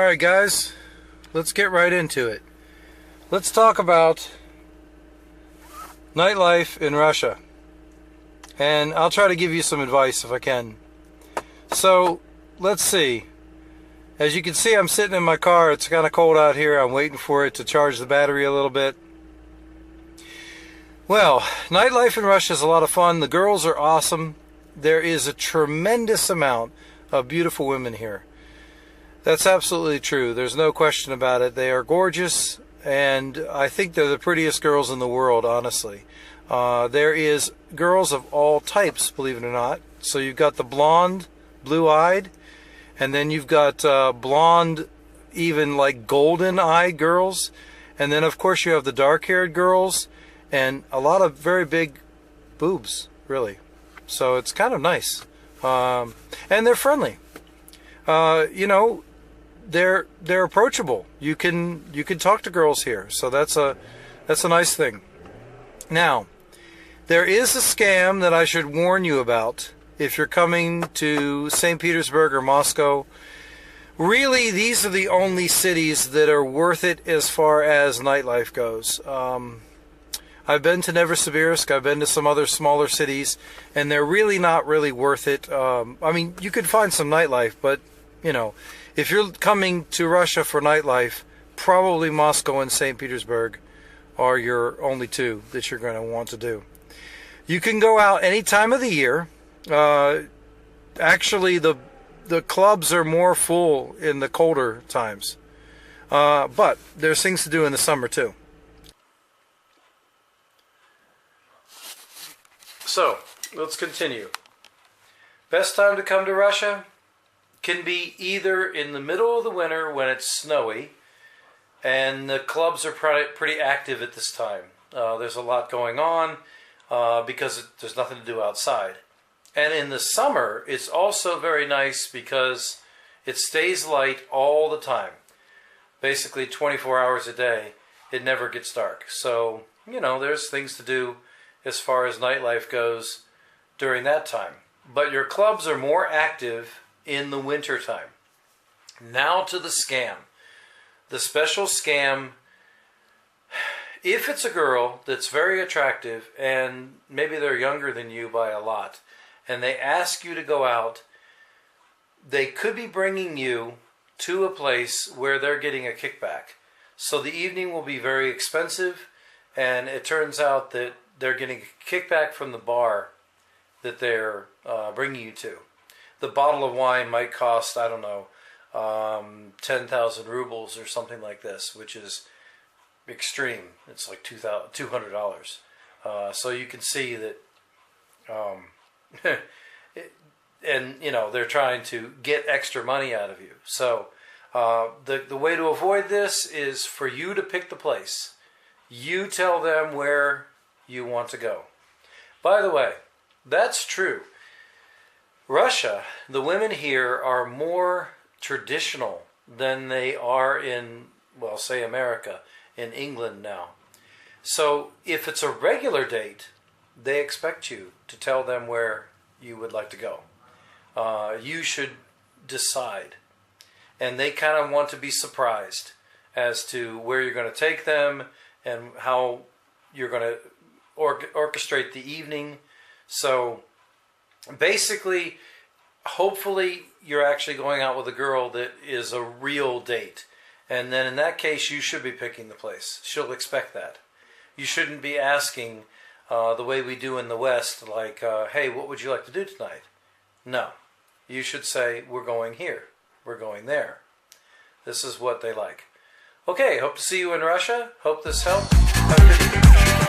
Alright guys, let's get right into it. Let's talk about nightlife in Russia. And I'll try to give you some advice if I can. So, let's see. As you can see, I'm sitting in my car. It's kind of cold out here. I'm waiting for it to charge the battery a little bit. Well, nightlife in Russia is a lot of fun. The girls are awesome. There is a tremendous amount of beautiful women here. That's absolutely true. There's no question about it. They are gorgeous, and I think they're the prettiest girls in the world, honestly. There is girls of all types, believe it or not. So you've got the blonde, blue-eyed, and then you've got blonde, even like golden-eyed girls. And then, of course, you have the dark-haired girls, and a lot of very big boobs, really. So it's kind of nice. And they're friendly. You know, they're approachable. You can talk to girls here, so that's a nice thing. Now, there is a scam that I should warn you about if you're coming to St. Petersburg or Moscow. Really, these are the only cities that are worth it as far as nightlife goes. I've been to Novosibirsk, I've been to some other smaller cities, and they're really not really worth it. I mean, you could find some nightlife, but, you know, if you're coming to Russia for nightlife, probably Moscow and St. Petersburg are your only two that you're going to want to do. You can go out any time of the year. Actually, the clubs are more full in the colder times. But there's things to do in the summer too. So, let's continue. Best time to come to Russia can be either in the middle of the winter when it's snowy, and the clubs are pretty active at this time. There's a lot going on because there's nothing to do outside. And in the summer, it's also very nice because it stays light all the time. Basically 24 hours a day. It never gets dark. So, you know, there's things to do as far as nightlife goes during that time. But your clubs are more active in the winter time. Now to the scam. The special scam. If it's a girl that's very attractive and maybe they're younger than you by a lot, and they ask you to go out, they could be bringing you to a place where they're getting a kickback. So the evening will be very expensive, and it turns out that they're getting a kickback from the bar that they're bringing you to. The bottle of wine might cost, I don't know, 10,000 rubles or something like this, which is extreme. It's like $200. So you can see that, and you know, they're trying to get extra money out of you. So the way to avoid this is for you to pick the place. You tell them where you want to go. By the way, that's true. Russia, the women here are more traditional than they are in, well, say America, in England now. So if it's a regular date, they expect you to tell them where you would like to go. You should decide. And they kind of want to be surprised as to where you're going to take them and how you're going to orchestrate the evening. So basically, hopefully you're actually going out with a girl that is a real date. And then in that case, you should be picking the place. She'll expect that. You shouldn't be asking the way we do in the West, like, hey, what would you like to do tonight? No. You should say, we're going here. We're going there. This is what they like. Okay, hope to see you in Russia. Hope this helped. Have a good evening.